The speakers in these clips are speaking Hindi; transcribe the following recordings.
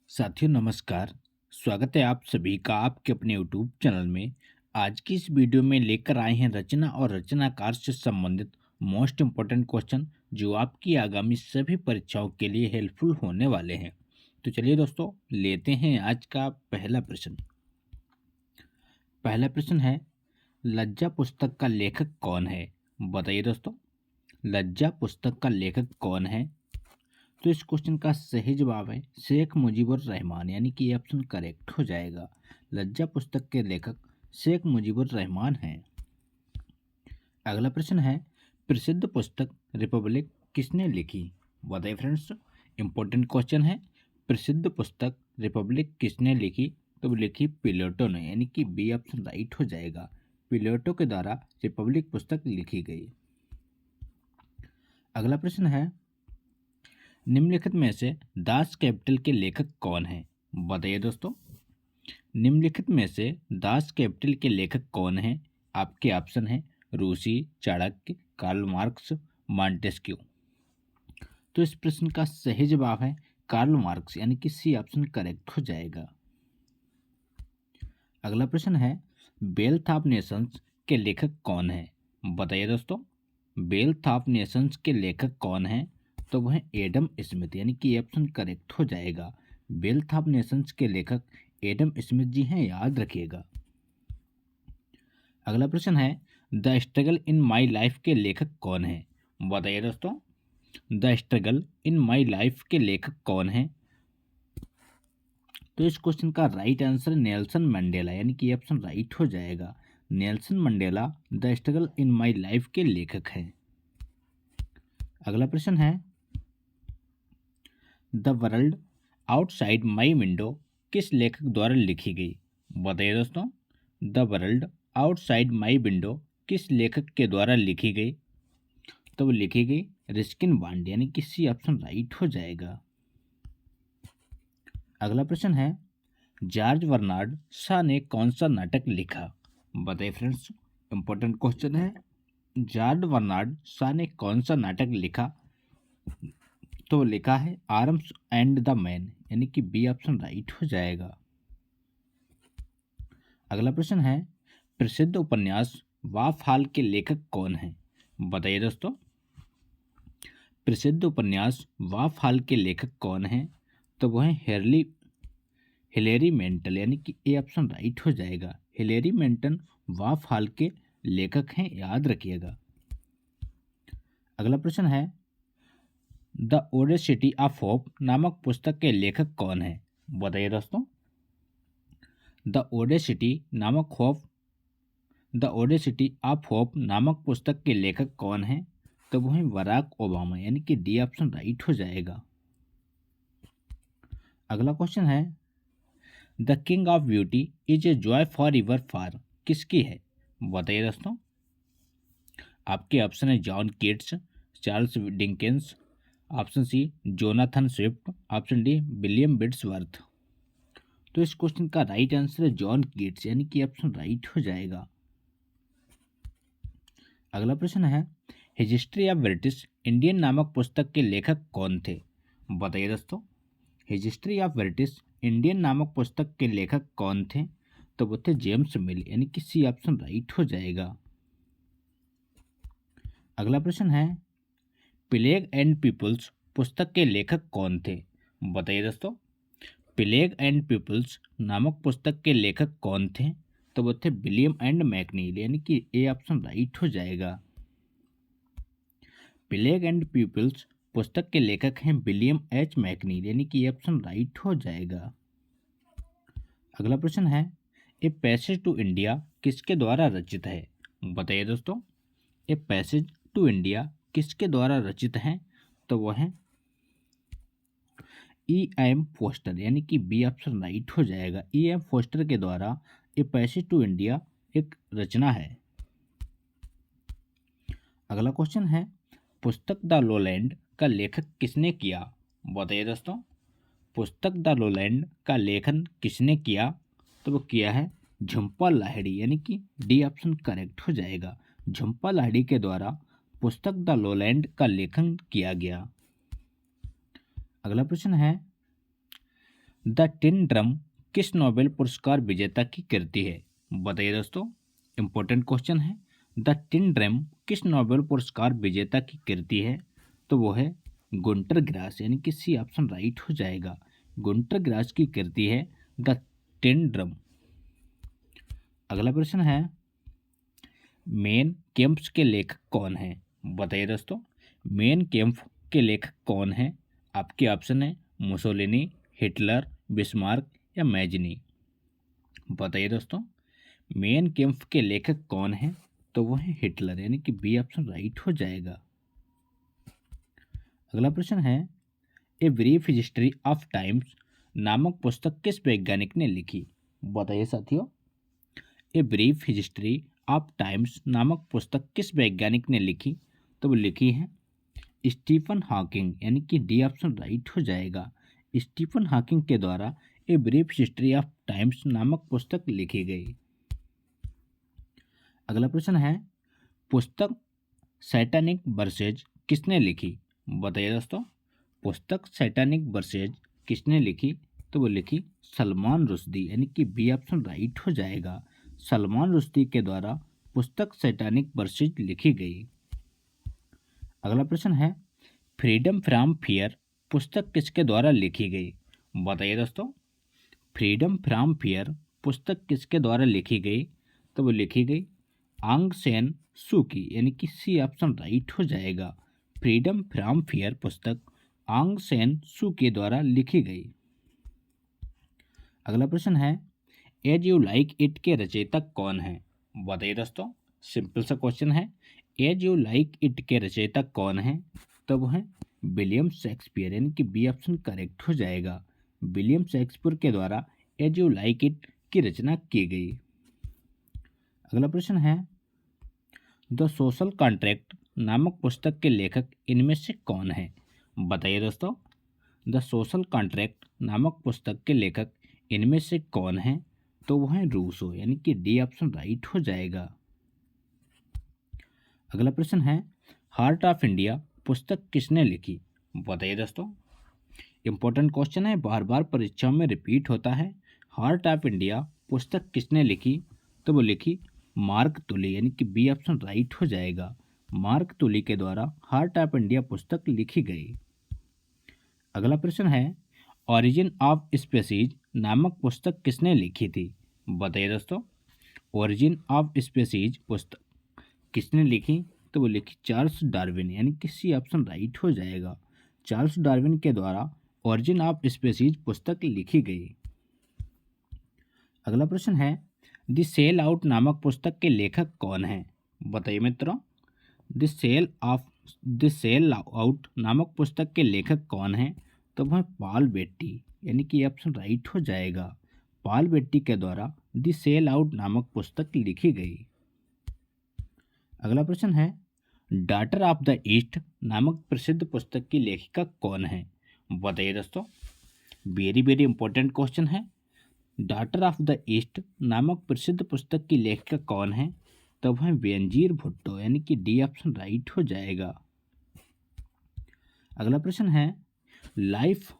साथियों नमस्कार। स्वागत है आप सभी का आपके अपने यूट्यूब चैनल में। आज की इस वीडियो में लेकर आए हैं रचना और रचनाकार से संबंधित मोस्ट इम्पोर्टेंट क्वेश्चन जो आपकी आगामी सभी परीक्षाओं के लिए हेल्पफुल होने वाले हैं। तो चलिए दोस्तों, लेते हैं आज का पहला प्रश्न। पहला प्रश्न है, लज्जा पुस्तक का लेखक कौन है? बताइए दोस्तों, लज्जा पुस्तक का लेखक कौन है? तो इस क्वेश्चन का सही जवाब है शेख मुजीबुर रहमान, यानी कि ये ऑप्शन करेक्ट हो जाएगा। लज्जा पुस्तक के लेखक शेख मुजीबुर रहमान हैं। अगला प्रश्न है, प्रसिद्ध पुस्तक रिपब्लिक किसने लिखी? बताइए फ्रेंड्स, इंपॉर्टेंट क्वेश्चन है। प्रसिद्ध पुस्तक रिपब्लिक किसने लिखी? तो वो लिखी प्लेटो ने, यानी कि बी ऑप्शन राइट हो जाएगा। प्लेटो के द्वारा रिपब्लिक पुस्तक लिखी गई। अगला प्रश्न है, निम्नलिखित में से दास कैपिटल के लेखक कौन हैं? बताइए दोस्तों, निम्नलिखित में से दास कैपिटल के लेखक कौन हैं? आपके ऑप्शन हैं रूसी, चाणक्य, कार्ल मार्क्स, मॉन्टेस्क्यू। तो इस प्रश्न का सही जवाब है कार्ल मार्क्स, यानी कि सी ऑप्शन करेक्ट हो जाएगा। अगला प्रश्न है, वेल्थ ऑफ नेशंस के लेखक कौन है? बताइए दोस्तों, वेल्थ ऑफ नेशंस के लेखक कौन है? तो वह एडम स्मिथ, यानी कि ऑप्शन करेक्ट हो जाएगा। वेल्थ ऑफ नेशंस के लेखक एडम स्मिथ जी हैं, याद रखिएगा। अगला प्रश्न है, the struggle in my life के लेखक कौन है? बताइए दोस्तों, the struggle in my life के लेखक कौन है? तो इस क्वेश्चन का राइट आंसर नेल्सन मंडेला, यानी कि ऑप्शन राइट हो जाएगा। Nelson Mandela the struggle in my life के लेखक हैं। अगला प्रश्न है, the world outside my window किस लेखक द्वारा लिखी गई? बताइए दोस्तों, the world outside my window किस लेखक के द्वारा लिखी गई? तो वो लिखी गई रिस्किन बॉन्ड, यानी कि सी ऑप्शन राइट हो जाएगा। अगला प्रश्न है, जॉर्ज बर्नार्ड शा ने कौन सा नाटक लिखा? बताइए फ्रेंड्स, इंपॉर्टेंट क्वेश्चन है। जॉर्ज बर्नार्ड शा ने कौन सा नाटक लिखा? तो लिखा है आर्म्स एंड द मैन, यानी कि बी ऑप्शन राइट हो जाएगा। अगला प्रश्न है, प्रसिद्ध उपन्यास वाफ हॉल के लेखक कौन है? बताइए दोस्तों, प्रसिद्ध उपन्यास वाफ हॉल के लेखक कौन है? तो वह हिलेरी मेंटल, यानी कि ए ऑप्शन राइट हो जाएगा। हिलेरी मेंटन वाफ हॉल के लेखक हैं, याद रखिएगा। अगला प्रश्न है, द ओडेसिटी ऑफ होप नामक पुस्तक के लेखक कौन है? बताइए दोस्तों, द ओडेसिटी नामक hope the Audacity of hope नामक पुस्तक के लेखक कौन है? तो वह बराक ओबामा, यानी कि डी ऑप्शन राइट हो जाएगा। अगला क्वेश्चन है, the king of beauty is a joy forever for किसकी है? बताइए दोस्तों, आपके ऑप्शन है John Keats, Charles Dickens, option C Jonathan Swift, option D William Wordsworth. तो इस क्वेश्चन का राइट आंसर है जॉन कीट्स, यानी कि ऑप्शन राइट हो जाएगा। अगला प्रश्न है, हिस्ट्री ऑफ ब्रिटिश इंडियन नामक पुस्तक के लेखक कौन थे? बताइए दोस्तों, हिस्ट्री ऑफ ब्रिटिश इंडियन नामक पुस्तक के लेखक कौन थे? तो वो थे जेम्स मिल, यानी कि सी ऑप्शन राइट हो जाएगा। अगला प्रश्न है, प्लेग एंड पीपल्स पुस्तक के लेखक कौन थे? बताइए दोस्तों, प्लेग एंड पीपल्स नामक पुस्तक के लेखक कौन थे? तो वो थे विलियम एंड मैकनील, यानी कि ए ऑप्शन राइट हो जाएगा। प्लेग एंड पीपल्स पुस्तक के लेखक हैं विलियम एच मैकनील, यानी कि ए ऑप्शन राइट हो जाएगा। अगला प्रश्न है, ए पैसेज टू इंडिया किसके द्वारा रचित है? बताइए दोस्तों, ए पैसेज टू इंडिया किसके द्वारा रचित हैं? तो वह है ई एम फोस्टर, यानी कि बी ऑप्शन राइट हो जाएगा। ई एम फोस्टर के द्वारा ए पैसेज टू इंडिया एक रचना है। अगला क्वेश्चन है, पुस्तक द लोलैंड का लेखक किसने किया? बताइए दोस्तों, पुस्तक द लोलैंड का लेखन किसने किया? तो वो किया है झुम्पा लाहिड़ी, यानी कि डी ऑप्शन करेक्ट हो जाएगा। झुम्पा लाहिड़ी के द्वारा पुस्तक द लोलैंड का लेखन किया गया। अगला प्रश्न है, द टिन ड्रम किस नोबेल पुरस्कार विजेता की कृति है? बताइए दोस्तों, इंपॉर्टेंट क्वेश्चन है। द टिन ड्रम किस नोबेल पुरस्कार विजेता की कृति है? तो वो है गुंटर ग्रास, यानी कि सी ऑप्शन राइट हो जाएगा। गुंटर ग्रास की कृति है द टिन ड्रम। अगला प्रश्न है, मेन कैंप्स के लेखक कौन है? बताइए दोस्तों, मेन कैंप के लेखक कौन है? आपके ऑप्शन है मुसोलिनी, हिटलर, बिस्मार्क या मैजनी। बताइए दोस्तों, मेन कैंप के लेखक कौन है? तो वो है हिटलर, यानी कि बी ऑप्शन राइट हो जाएगा। अगला प्रश्न है, a brief history of times नामक पुस्तक किस वैज्ञानिक ने लिखी? बताइए साथियों, a brief history of times नामक पुस्तक किस वैज्ञानिक ने लिखी? तो वो लिखी है स्टीफन हॉकिंग, यानी कि डी ऑप्शन राइट हो जाएगा। स्टीफन हॉकिंग के द्वारा a brief history of times नामक पुस्तक लिखी गई। अगला प्रश्न है, पुस्तक सैटानिक वर्सेज किसने लिखी? बताइए दोस्तों, पुस्तक सैटानिक वर्सेज किसने लिखी? तो वो लिखी सलमान रुश्दी, यानी कि बी ऑप्शन राइट हो जाएगा। सलमान रुश्दी के द्वारा पुस्तक सैटानिक वर्सेज लिखी गई। अगला प्रश्न है, फ्रीडम फ्रॉम फियर पुस्तक किसके द्वारा लिखी गई? बताइए दोस्तों, फ्रीडम फ्रॉम फियर पुस्तक किसके द्वारा लिखी गई? तो वो लिखी गई आंग सैन सू की, यानी कि सी ऑप्शन राइट हो जाएगा। फ्रीडम फ्रॉम फियर पुस्तक आंग सैन सू के द्वारा लिखी गई। अगला प्रश्न है, एज यू लाइक इट के रचयिता कौन है? बताइए दोस्तों, सिंपल सा क्वेश्चन है। एज यू लाइक इट के रचयिता कौन है? तो वो है विलियम शेक्सपियर, यानी कि बी ऑप्शन करेक्ट हो जाएगा। विलियम शेक्सपियर के द्वारा एज यू लाइक इट की रचना की गई। अगला प्रश्न है, द सोशल कॉन्ट्रैक्ट नामक पुस्तक के लेखक इनमें से कौन है? बताइए दोस्तों, द सोशल कॉन्ट्रैक्ट नामक पुस्तक के लेखक इनमें से कौन है? तो वो है रूसो, यानी कि डी ऑप्शन राइट हो जाएगा। अगला प्रश्न है, हार्ट ऑफ इंडिया पुस्तक किसने लिखी? बताइए दोस्तों, इंपॉर्टेंट क्वेश्चन है, बार बार परीक्षाओं में रिपीट होता है। हार्ट ऑफ इंडिया पुस्तक किसने लिखी? तो वो लिखी मार्क तुली, यानी कि बी ऑप्शन राइट हो जाएगा। मार्क तुली के द्वारा हार्ट ऑफ इंडिया पुस्तक लिखी गई। अगला प्रश्न है, ओरिजिन ऑफ स्पीसीज नामक पुस्तक किसने लिखी थी? बताइए दोस्तों, ओरिजिन ऑफ स्पीसीज पुस्तक किसने लिखी? तो वो लिखी चार्ल्स डार्विन, यानी कि सी ऑप्शन राइट हो जाएगा। चार्ल्स डार्विन के द्वारा ओरिजिन ऑफ स्पीसीज पुस्तक लिखी गई। अगला प्रश्न है, द सेल आउट नामक पुस्तक के लेखक कौन है? बताइए मित्रों, द सेल आउट नामक पुस्तक के लेखक कौन है? तो वह पॉल बेट्टी, यानी कि ऑप्शन राइट हो जाएगा। पॉल बेट्टी के द्वारा द सेल आउट नामक पुस्तक लिखी गई। अगला प्रश्न है, डॉटर ऑफ द ईस्ट नामक प्रसिद्ध पुस्तक की लेखिका कौन है? बताइए दोस्तों, वेरी वेरी इंपॉर्टेंट क्वेश्चन है। डॉटर ऑफ द ईस्ट नामक प्रसिद्ध पुस्तक की लेखिका कौन है? तो वह बेनजीर भुट्टो, यानी कि डी ऑप्शन राइट हो जाएगा। अगला प्रश्न है, लाइफ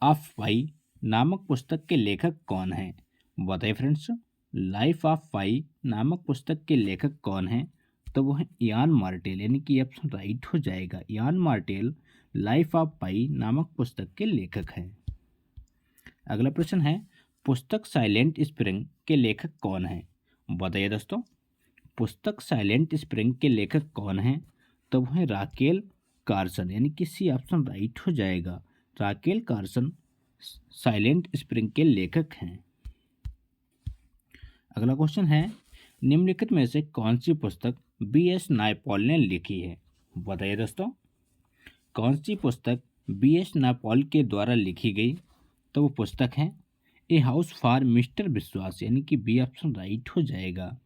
ऑफ पाई नामक पुस्तक के लेखक कौन है? बताइए फ्रेंड्स, लाइफ ऑफ पाई नामक पुस्तक के लेखक कौन है? तो वो है इयान मार्टेल, यानी कि ऑप्शन राइट हो जाएगा। इयान मार्टेल लाइफ ऑफ पाई नामक पुस्तक के लेखक हैं। अगला प्रश्न है, पुस्तक साइलेंट स्प्रिंग के लेखक कौन है? बताइए दोस्तों, पुस्तक साइलेंट स्प्रिंग के लेखक कौन है? तो वो है राकेल कार्सन, यानी कि सी ऑप्शन राइट हो जाएगा। राकेल कार्सन साइलेंट स्प्रिंग के लेखक हैं। अगला क्वेश्चन है, निम्नलिखित में से कौन सी पुस्तक बी.एस. नायपॉल ने लिखी है? बताइए दोस्तों, कौन सी पुस्तक बी.एस. नायपॉल के द्वारा लिखी गई? तो वो पुस्तक है ए हाउस फॉर मिस्टर विश्वास, यानी कि बी ऑप्शन राइट हो जाएगा।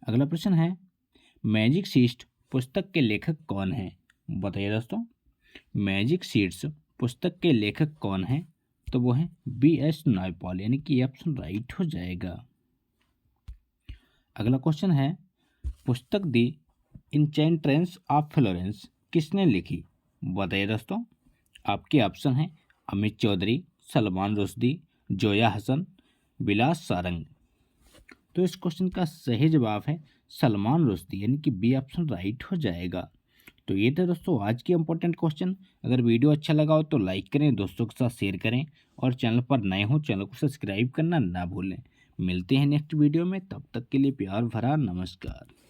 अगला प्रश्न है, मैजिक सीड्स पुस्तक के लेखक कौन है? बताइए दोस्तों, मैजिक सीड्स पुस्तक के लेखक कौन है? तो वो है बी.एस. नायपॉल, यानी कि ऑप्शन राइट हो जाएगा। अगला क्वेश्चन है, पुस्तक दी इंचेंट्रेंस ऑफ फ्लोरेंस किसने लिखी? बताइए दोस्तों, आपके ऑप्शन है अमित चौधरी, सलमान रुश्दी, जोया हसन, विलास सारंग। तो इस क्वेश्चन का सही जवाब है सलमान रुश्दी, यानी कि बी ऑप्शन राइट हो जाएगा। तो ये था दोस्तों आज के इंपॉर्टेंट क्वेश्चन। अगर वीडियो अच्छा लगा हो तो लाइक करें, दोस्तों के साथ शेयर करें, और चैनल पर नए हो चैनल को सब्सक्राइब करना ना भूलें। मिलते हैं नेक्स्ट वीडियो में, तब तक के लिए प्यार भरा नमस्कार।